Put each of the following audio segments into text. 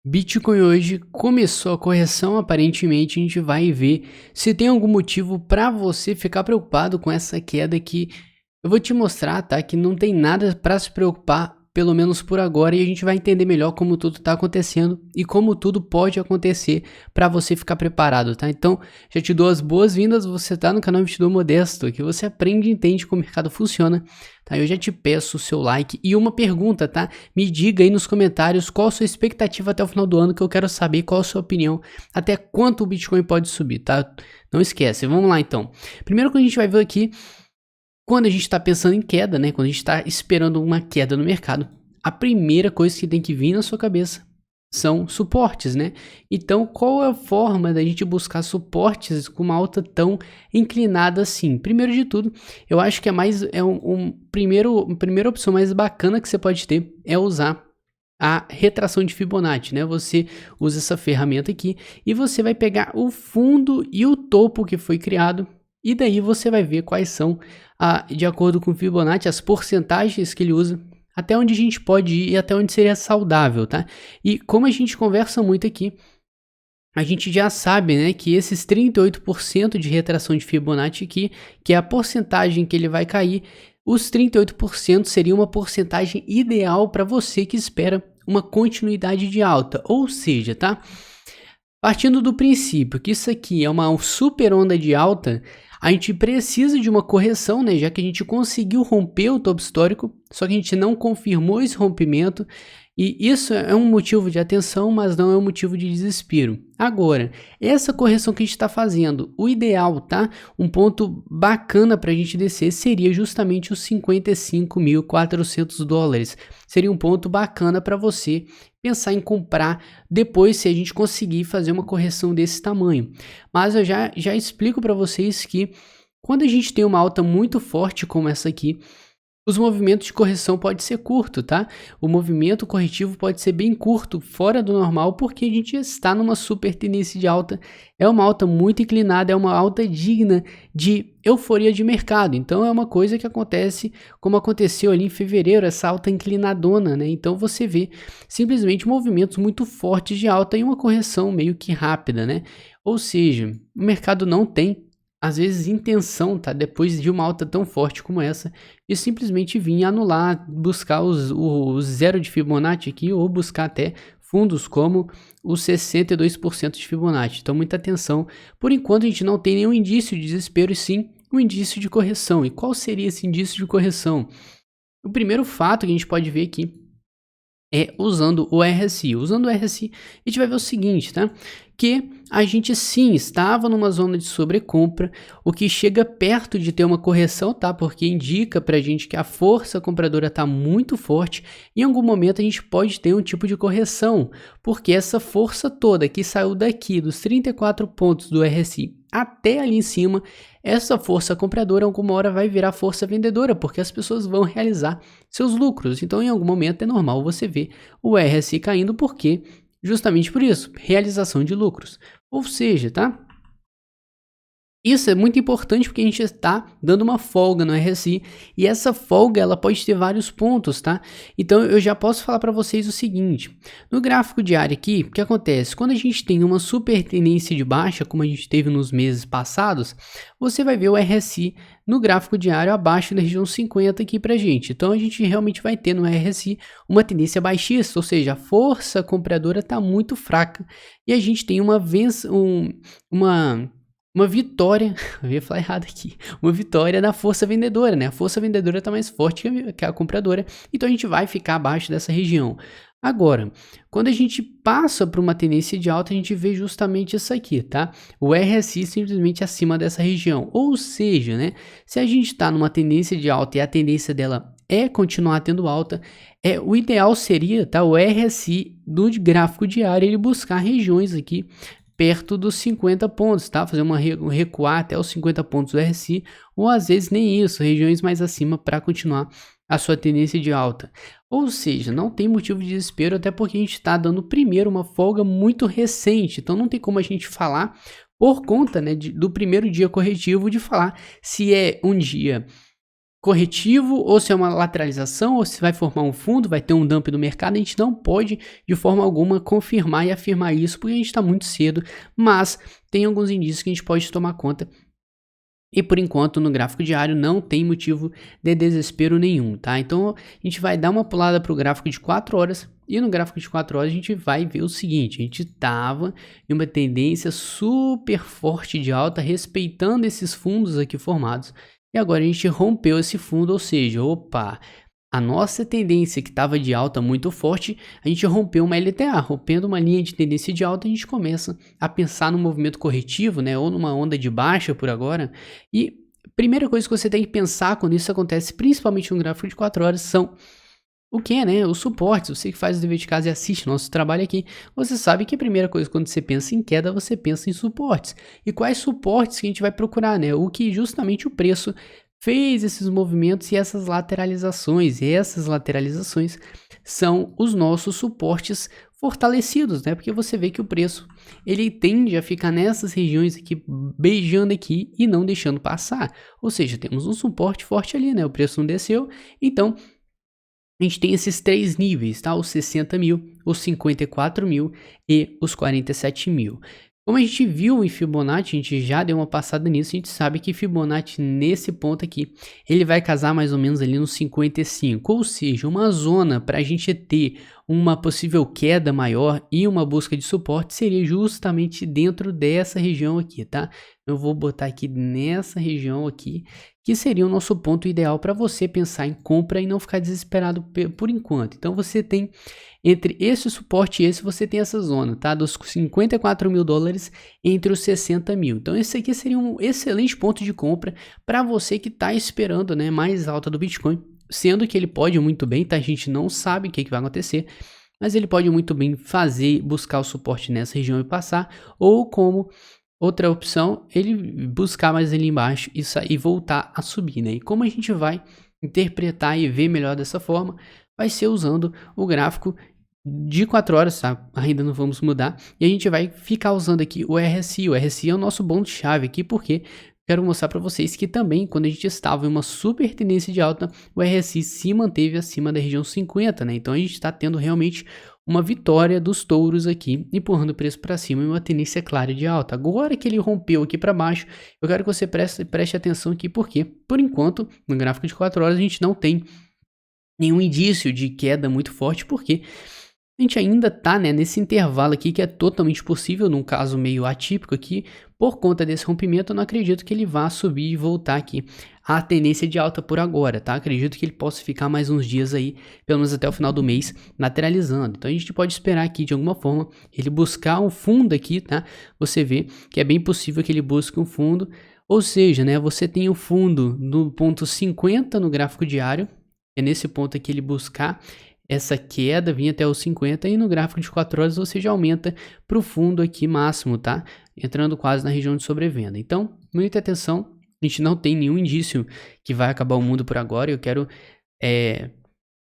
Bitcoin hoje começou a correção, aparentemente a gente vai ver se tem algum motivo para você ficar preocupado com essa queda que eu vou te mostrar, tá? Que não tem nada para se preocupar, pelo menos por agora, e a gente vai entender melhor como tudo está acontecendo e como tudo pode acontecer para você ficar preparado, tá? Então, já te dou as boas-vindas, você tá no canal Investidor Modesto, que você aprende e entende como o mercado funciona, tá? Eu já te peço o seu like e uma pergunta, tá? Me diga aí nos comentários qual a sua expectativa até o final do ano, que eu quero saber qual a sua opinião, até quanto o Bitcoin pode subir, tá? Não esquece, vamos lá então. Primeiro que a gente vai ver aqui, quando a gente está pensando em queda, né? Quando a gente está esperando uma queda no mercado, a primeira coisa que tem que vir na sua cabeça são suportes, né? Então, qual é a forma da gente buscar suportes com uma alta tão inclinada assim? Primeiro de tudo, eu acho que primeira opção mais bacana que você pode ter é usar a retração de Fibonacci, né? Você usa essa ferramenta aqui e você vai pegar o fundo e o topo que foi criado e daí você vai ver quais são, de acordo com o Fibonacci, as porcentagens que ele usa, até onde a gente pode ir e até onde seria saudável, tá? E como a gente conversa muito aqui, a gente já sabe, né, que esses 38% de retração de Fibonacci aqui, que é a porcentagem que ele vai cair, os 38% seria uma porcentagem ideal para você que espera uma continuidade de alta, ou seja, tá? Partindo do princípio que isso aqui é uma super onda de alta, a gente precisa de uma correção, né? Já que a gente conseguiu romper o topo histórico, só que a gente não confirmou esse rompimento. E isso é um motivo de atenção, mas não é um motivo de desespero. Agora, essa correção que a gente está fazendo, o ideal, tá? Um ponto bacana para a gente descer seria justamente os 55.400 dólares. Seria um ponto bacana para você pensar em comprar depois se a gente conseguir fazer uma correção desse tamanho. Mas eu já explico para vocês que quando a gente tem uma alta muito forte como essa aqui, os movimentos de correção podem ser curto, tá? O movimento corretivo pode ser bem curto, fora do normal, porque a gente está numa super tendência de alta. É uma alta muito inclinada, é uma alta digna de euforia de mercado. Então é uma coisa que acontece como aconteceu ali em fevereiro, essa alta inclinadona, né? Então você vê simplesmente movimentos muito fortes de alta e uma correção meio que rápida, né? Ou seja, o mercado não tem às vezes intenção, tá? Depois de uma alta tão forte como essa, de simplesmente vir anular, buscar o zero de Fibonacci aqui, ou buscar até fundos como os 62% de Fibonacci. Então, muita atenção. Por enquanto, a gente não tem nenhum indício de desespero, e sim um indício de correção. E qual seria esse indício de correção? O primeiro fato que a gente pode ver aqui é usando o RSI. Usando o RSI, a gente vai ver o seguinte, tá? Que a gente sim estava numa zona de sobrecompra, o que chega perto de ter uma correção, tá? Porque indica pra gente que a força compradora está muito forte e em algum momento a gente pode ter um tipo de correção, porque essa força toda que saiu daqui dos 34 pontos do RSI até ali em cima, essa força compradora alguma hora vai virar força vendedora, porque as pessoas vão realizar seus lucros. Então, em algum momento é normal você ver o RSI caindo, porque justamente por isso, realização de lucros. Ou seja, tá? Isso é muito importante porque a gente está dando uma folga no RSI e essa folga ela pode ter vários pontos, tá? Então eu já posso falar para vocês o seguinte, no gráfico diário aqui, o que acontece? Quando a gente tem uma super tendência de baixa, como a gente teve nos meses passados, você vai ver o RSI no gráfico diário abaixo da região 50 aqui pra gente. Então a gente realmente vai ter no RSI uma tendência baixista, ou seja, a força compradora está muito fraca e a gente tem uma vitória, eu ia falar errado aqui, uma vitória da força vendedora, né? A força vendedora está mais forte que a compradora, então a gente vai ficar abaixo dessa região. Agora, quando a gente passa para uma tendência de alta, a gente vê justamente isso aqui, tá? O RSI simplesmente acima dessa região, ou seja, né? Se a gente está numa tendência de alta e a tendência dela é continuar tendo alta, o ideal seria, tá? O RSI do gráfico diário, ele buscar regiões aqui perto dos 50 pontos, tá? Fazer recuar até os 50 pontos do RSI, ou às vezes nem isso, regiões mais acima para continuar a sua tendência de alta. Ou seja, não tem motivo de desespero, até porque a gente está dando primeiro uma folga muito recente, então não tem como a gente falar por conta, né, do primeiro dia corretivo, de falar se é um dia corretivo, ou se é uma lateralização, ou se vai formar um fundo, vai ter um dump no mercado. A gente não pode de forma alguma confirmar e afirmar isso, porque a gente está muito cedo, mas tem alguns indícios que a gente pode tomar conta. E por enquanto no gráfico diário não tem motivo de desespero nenhum, tá? Então a gente vai dar uma pulada para o gráfico de 4 horas. E no gráfico de 4 horas a gente vai ver o seguinte: a gente estava em uma tendência super forte de alta, respeitando esses fundos aqui formados. E agora a gente rompeu esse fundo, ou seja, opa, a nossa tendência que estava de alta muito forte, a gente rompeu uma LTA, rompendo uma linha de tendência de alta, a gente começa a pensar no movimento corretivo, né, ou numa onda de baixa por agora. E primeira coisa que você tem que pensar quando isso acontece, principalmente no gráfico de 4 horas, são o que, né? Os suportes. Você que faz o dever de casa e assiste nosso trabalho aqui, você sabe que a primeira coisa quando você pensa em queda, você pensa em suportes. E quais suportes que a gente vai procurar, né? O que justamente o preço fez esses movimentos e essas lateralizações. E essas lateralizações são os nossos suportes fortalecidos, né? Porque você vê que o preço, ele tende a ficar nessas regiões aqui, beijando aqui e não deixando passar. Ou seja, temos um suporte forte ali, né? O preço não desceu, então a gente tem esses 3 níveis, tá? Os 60 mil, os 54 mil e os 47 mil. Como a gente viu em Fibonacci, a gente já deu uma passada nisso, a gente sabe que Fibonacci nesse ponto aqui, ele vai casar mais ou menos ali nos 55, ou seja, uma zona para a gente ter uma possível queda maior e uma busca de suporte seria justamente dentro dessa região aqui, tá? Eu vou botar aqui nessa região aqui, que seria o nosso ponto ideal para você pensar em compra e não ficar desesperado por enquanto. Então você tem, entre esse suporte e esse, você tem essa zona, tá? Dos 54 mil dólares entre os 60 mil. Então esse aqui seria um excelente ponto de compra para você que está esperando, né, mais alta do Bitcoin. Sendo que ele pode muito bem, tá? A gente não sabe o que vai acontecer, mas ele pode muito bem buscar o suporte nessa região e passar, ou como outra opção, ele buscar mais ali embaixo e voltar a subir, né? E como a gente vai interpretar e ver melhor dessa forma, vai ser usando o gráfico de 4 horas, tá? Ainda não vamos mudar, e a gente vai ficar usando aqui o RSI. O RSI é o nosso ponto-chave aqui, porque quero mostrar para vocês que também, quando a gente estava em uma super tendência de alta, o RSI se manteve acima da região 50, né? Então a gente está tendo realmente uma vitória dos touros aqui, empurrando o preço para cima em uma tendência clara de alta. Agora que ele rompeu aqui para baixo, eu quero que você preste atenção aqui, porque, por enquanto, no gráfico de 4 horas, a gente não tem nenhum indício de queda muito forte, porque a gente ainda está, né, nesse intervalo aqui que é totalmente possível, num caso meio atípico aqui, por conta desse rompimento. Eu não acredito que ele vá subir e voltar aqui à tendência de alta por agora, tá? Acredito que ele possa ficar mais uns dias aí, pelo menos até o final do mês, lateralizando. Então a gente pode esperar aqui de alguma forma ele buscar um fundo aqui, tá? Você vê que é bem possível que ele busque um fundo, ou seja, né, você tem o fundo no ponto 50 no gráfico diário, é nesse ponto aqui ele buscar essa queda, vir até os 50, e no gráfico de 4 horas você já aumenta para o fundo aqui máximo, tá? Entrando quase na região de sobrevenda. Então, muita atenção, a gente não tem nenhum indício que vai acabar o mundo por agora. Eu quero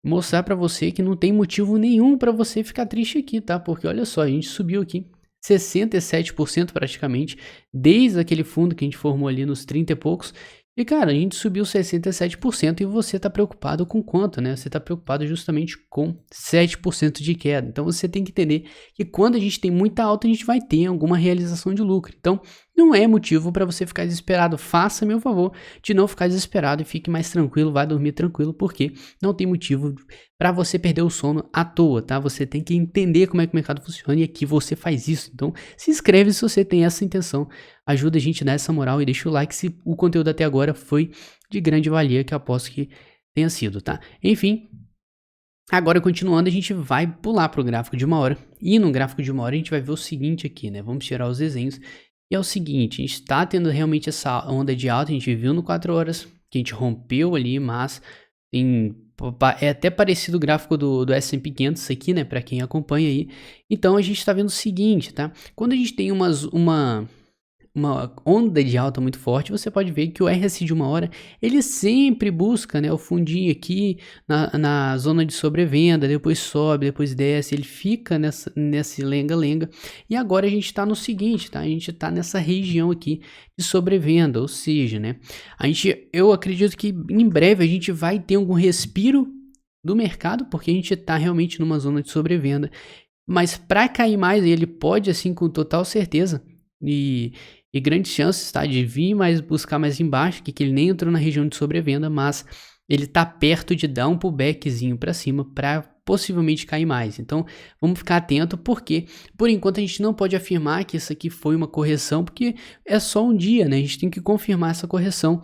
mostrar para você que não tem motivo nenhum para você ficar triste aqui, tá? Porque olha só, a gente subiu aqui 67% praticamente, desde aquele fundo que a gente formou ali nos 30 e poucos. E cara, a gente subiu 67% e você tá preocupado com quanto, né? Você tá preocupado justamente com 7% de queda. Então você tem que entender que quando a gente tem muita alta, a gente vai ter alguma realização de lucro. Então não é motivo para você ficar desesperado. Faça meu favor de não ficar desesperado e fique mais tranquilo, vai dormir tranquilo, porque não tem motivo para você perder o sono à toa, tá? Você tem que entender como é que o mercado funciona e aqui você faz isso. Então se inscreve se você tem essa intenção. Ajuda a gente nessa moral e deixa o like se o conteúdo até agora foi de grande valia, que eu aposto que tenha sido, tá? Enfim, agora continuando, a gente vai pular para o gráfico de 1 hora. E no gráfico de 1 hora a gente vai ver o seguinte aqui, né? Vamos tirar os desenhos. E é o seguinte, a gente está tendo realmente essa onda de alta, a gente viu no 4 horas, que a gente rompeu ali, mas é até parecido o gráfico do S&P 500 aqui, né? Para quem acompanha aí. Então a gente está vendo o seguinte, tá? Quando a gente tem uma uma onda de alta muito forte, você pode ver que o RSI de 1 hora, ele sempre busca, né, o fundinho aqui na zona de sobrevenda, depois sobe, depois desce, ele fica nesse lenga-lenga, e agora a gente está no seguinte, tá? A gente está nessa região aqui de sobrevenda, ou seja, né, eu acredito que em breve a gente vai ter algum respiro do mercado, porque a gente está realmente numa zona de sobrevenda, mas para cair mais, ele pode, assim, com total certeza, e grandes chances, tá, de vir mais, buscar mais embaixo, que ele nem entrou na região de sobrevenda, mas ele tá perto de dar um pullbackzinho para cima para possivelmente cair mais. Então, vamos ficar atento, porque por enquanto a gente não pode afirmar que isso aqui foi uma correção, porque é só um dia, né? A gente tem que confirmar essa correção.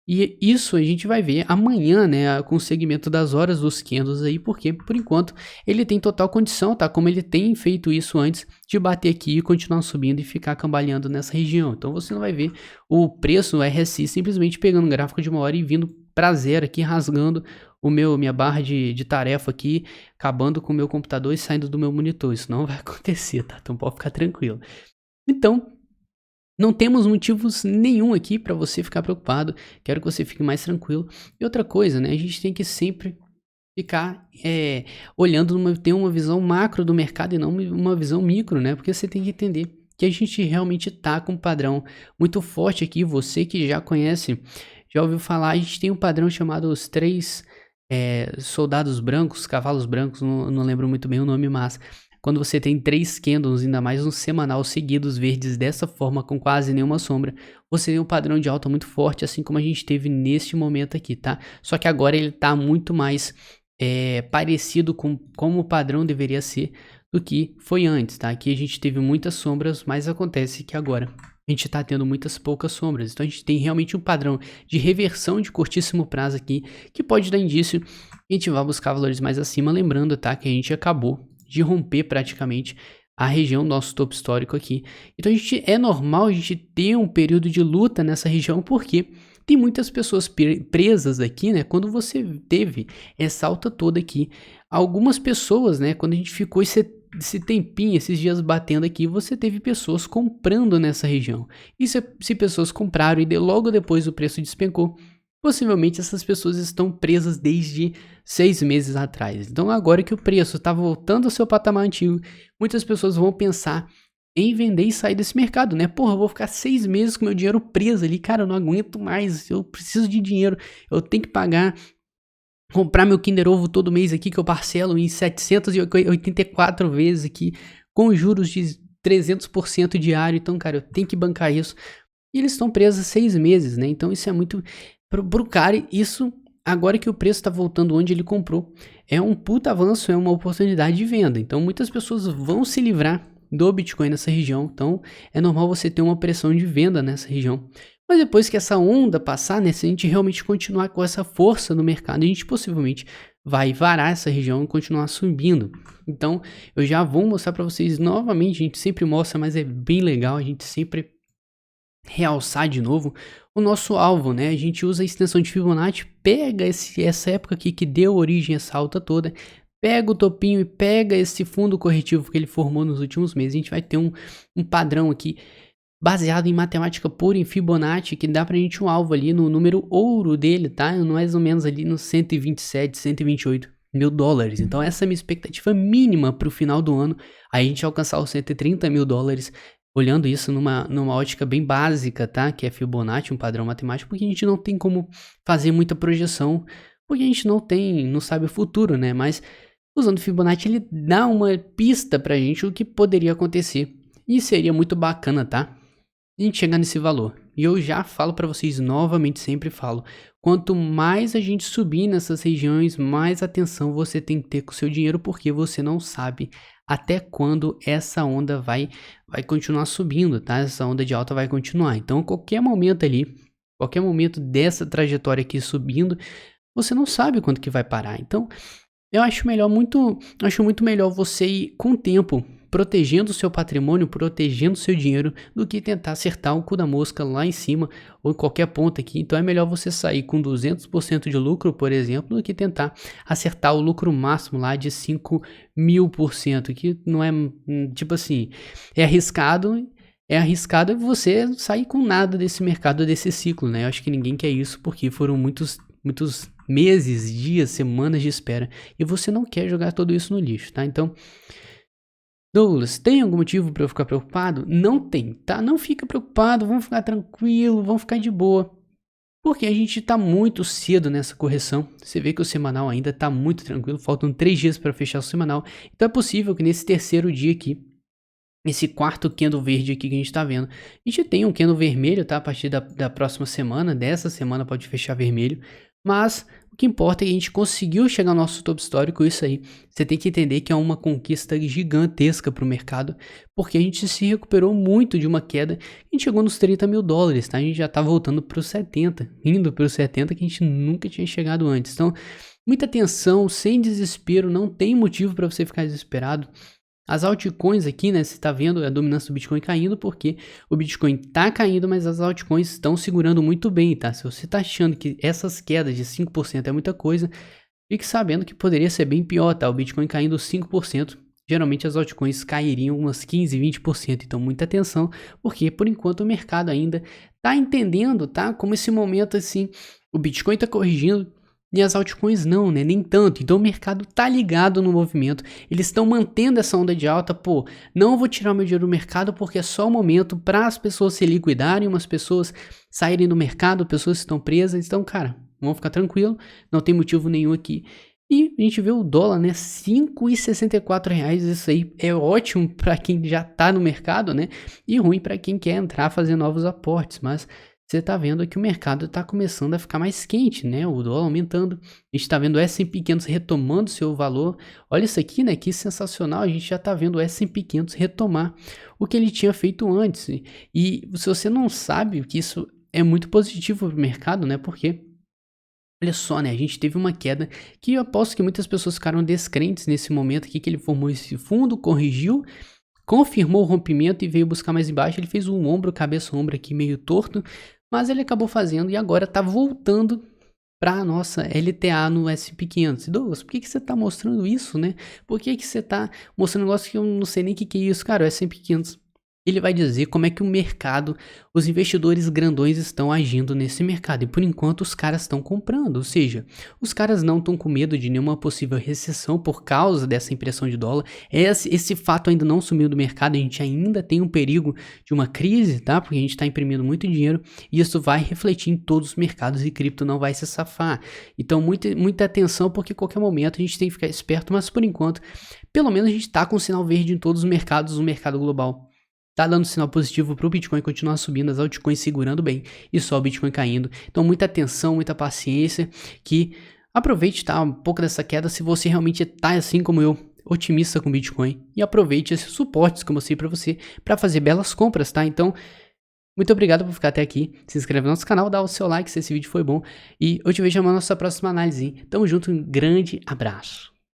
E isso a gente vai ver amanhã, né, com o segmento das horas dos candles aí, porque por enquanto ele tem total condição, tá? Como ele tem feito isso antes, de bater aqui e continuar subindo e ficar cambaleando nessa região. Então você não vai ver o preço, o RSI, simplesmente pegando um gráfico de 1 hora e vindo para zero aqui, rasgando minha barra de tarefa aqui, acabando com o meu computador e saindo do meu monitor. Isso não vai acontecer, tá? Então pode ficar tranquilo. Então, não temos motivos nenhum aqui para você ficar preocupado. Quero que você fique mais tranquilo. E outra coisa, né? A gente tem que sempre ficar olhando, ter uma visão macro do mercado e não uma visão micro, né? Porque você tem que entender que a gente realmente tá com um padrão muito forte aqui. Você que já conhece, já ouviu falar, a gente tem um padrão chamado os 3 soldados brancos, cavalos brancos, não lembro muito bem o nome, mas quando você tem 3 candles, ainda mais um semanal seguidos verdes dessa forma, com quase nenhuma sombra, você tem um padrão de alta muito forte, assim como a gente teve neste momento aqui, tá? Só que agora ele tá muito mais parecido com como o padrão deveria ser do que foi antes, tá? Aqui a gente teve muitas sombras, mas acontece que agora a gente tá tendo muitas poucas sombras. Então a gente tem realmente um padrão de reversão de curtíssimo prazo aqui, que pode dar indício que a gente vai buscar valores mais acima, lembrando, tá, que a gente acabou de romper praticamente a região do nosso topo histórico aqui. Então é normal a gente ter um período de luta nessa região, porque tem muitas pessoas presas aqui, né? Quando você teve essa alta toda aqui, algumas pessoas, né? Quando a gente ficou esse tempinho, esses dias batendo aqui, você teve pessoas comprando nessa região. E se pessoas compraram e logo depois o preço despencou, possivelmente essas pessoas estão presas desde 6 meses atrás. Então agora que o preço está voltando ao seu patamar antigo, muitas pessoas vão pensar em vender e sair desse mercado, né? Porra, eu vou ficar 6 meses com meu dinheiro preso ali, cara, eu não aguento mais, eu preciso de dinheiro, eu tenho que comprar meu Kinder Ovo todo mês aqui, que eu parcelo em 784 vezes aqui, com juros de 300% diário, então, cara, eu tenho que bancar isso. E eles estão presos 6 meses, né? Então isso é muito... Pro cara, isso, agora que o preço está voltando onde ele comprou, é um puta avanço, é uma oportunidade de venda. Então muitas pessoas vão se livrar do Bitcoin nessa região. Então é normal você ter uma pressão de venda nessa região. Mas depois que essa onda passar, né, se a gente realmente continuar com essa força no mercado, a gente possivelmente vai varar essa região e continuar subindo. Então eu já vou mostrar para vocês novamente, a gente sempre mostra, mas é bem legal a gente sempre realçar de novo o nosso alvo, né? A gente usa a extensão de Fibonacci, pega essa época aqui que deu origem a essa alta toda, pega o topinho e pega esse fundo corretivo que ele formou nos últimos meses. A gente vai ter um padrão aqui baseado em matemática pura, em Fibonacci, que dá pra gente um alvo ali no número ouro dele, tá? Mais ou menos ali nos 127, 128 mil dólares. Então essa é a minha expectativa mínima para o final do ano, a gente alcançar os 130 mil dólares, olhando isso numa ótica bem básica, tá? Que é Fibonacci, um padrão matemático, porque a gente não tem como fazer muita projeção, porque a gente não sabe o futuro, né? Mas usando Fibonacci, ele dá uma pista pra gente o que poderia acontecer. E seria muito bacana, tá? A gente chegar nesse valor. E eu já falo pra vocês novamente, sempre falo, quanto mais a gente subir nessas regiões, mais atenção você tem que ter com o seu dinheiro, porque você não sabe até quando essa onda vai continuar subindo, tá? Essa onda de alta vai continuar. Então, qualquer momento ali, qualquer momento dessa trajetória aqui subindo, você não sabe quando que vai parar. Então, eu acho muito melhor você ir com o tempo protegendo o seu patrimônio, protegendo o seu dinheiro, do que tentar acertar o cu da mosca lá em cima ou em qualquer ponto aqui. Então é melhor você sair com 200% de lucro, por exemplo, do que tentar acertar o lucro máximo lá de 5.000%, que não é, tipo assim, é arriscado é arriscado você sair com nada desse mercado, desse ciclo, né? Eu acho que ninguém quer isso porque foram muitos meses, dias, semanas de espera e você não quer jogar tudo isso no lixo, tá? Então, Douglas, tem algum motivo para eu ficar preocupado? Não tem, tá? Não fica preocupado, vamos ficar tranquilo, vamos ficar de boa. Porque a gente tá muito cedo nessa correção. Você vê que o semanal ainda tá muito tranquilo, faltam 3 dias para fechar o semanal. Então é possível que nesse terceiro dia aqui, esse quarto candle verde aqui que a gente tá vendo, a gente tem um candle vermelho, tá? A partir da próxima semana, dessa semana pode fechar vermelho. Mas o que importa é que a gente conseguiu chegar ao nosso topo histórico, isso aí. Você tem que entender que é uma conquista gigantesca para o mercado, porque a gente se recuperou muito de uma queda. A gente chegou nos 30 mil dólares, tá? A gente já tá voltando para os 70, indo para os 70 que a gente nunca tinha chegado antes. Então, muita atenção, sem desespero, não tem motivo para você ficar desesperado. As altcoins aqui, né, você tá vendo a dominância do Bitcoin caindo porque o Bitcoin tá caindo, mas as altcoins estão segurando muito bem, tá? Se você tá achando que essas quedas de 5% é muita coisa, fique sabendo que poderia ser bem pior, tá? O Bitcoin caindo 5%, geralmente as altcoins cairiam umas 15, 20%, então muita atenção, porque por enquanto o mercado ainda tá entendendo, tá? Como esse momento assim, o Bitcoin tá corrigindo, e as altcoins não, né? Nem tanto. Então o mercado tá ligado no movimento. Eles estão mantendo essa onda de alta. Pô, não vou tirar meu dinheiro do mercado porque é só o momento para as pessoas se liquidarem, umas pessoas saírem do mercado, pessoas que estão presas. Então, cara, vamos ficar tranquilo. Não tem motivo nenhum aqui. E a gente vê o dólar, né? R$5,64. Isso aí é ótimo para quem já tá no mercado, né? E ruim para quem quer entrar, fazer novos aportes. Mas você tá vendo que o mercado está começando a ficar mais quente, né? O dólar aumentando. A gente está vendo o S&P 500 retomando seu valor. Olha isso aqui, né? Que sensacional. A gente já está vendo o S&P 500 retomar o que ele tinha feito antes. E se você não sabe que isso é muito positivo para o mercado, né? Porque, olha só, né? A gente teve uma queda que eu aposto que muitas pessoas ficaram descrentes nesse momento aqui que ele formou esse fundo, corrigiu, confirmou o rompimento e veio buscar mais embaixo. Ele fez um ombro, cabeça-ombro aqui meio torto. Mas ele acabou fazendo e agora tá voltando para a nossa LTA no S&P 500. Douglas, por que você tá mostrando isso, né? Por que você tá mostrando um negócio que eu não sei nem o que é isso? Cara, o S&P 500, ele vai dizer como é que o mercado, os investidores grandões estão agindo nesse mercado. E por enquanto os caras estão comprando, ou seja, os caras não estão com medo de nenhuma possível recessão por causa dessa impressão de dólar. Esse fato ainda não sumiu do mercado, a gente ainda tem um perigo de uma crise, tá? Porque a gente está imprimindo muito dinheiro e isso vai refletir em todos os mercados e cripto não vai se safar. Então muita atenção porque a qualquer momento a gente tem que ficar esperto, mas por enquanto, pelo menos a gente está com sinal verde em todos os mercados, no mercado global. Tá dando sinal positivo para o Bitcoin continuar subindo, as altcoins segurando bem e só o Bitcoin caindo. Então muita atenção, muita paciência, que aproveite, tá, um pouco dessa queda se você realmente tá assim como eu, otimista com o Bitcoin, e aproveite esses suportes que eu mostrei para você para fazer belas compras, tá? Então, muito obrigado por ficar até aqui, se inscreve no nosso canal, dá o seu like se esse vídeo foi bom e eu te vejo na nossa próxima análise, hein? Tamo junto, um grande abraço.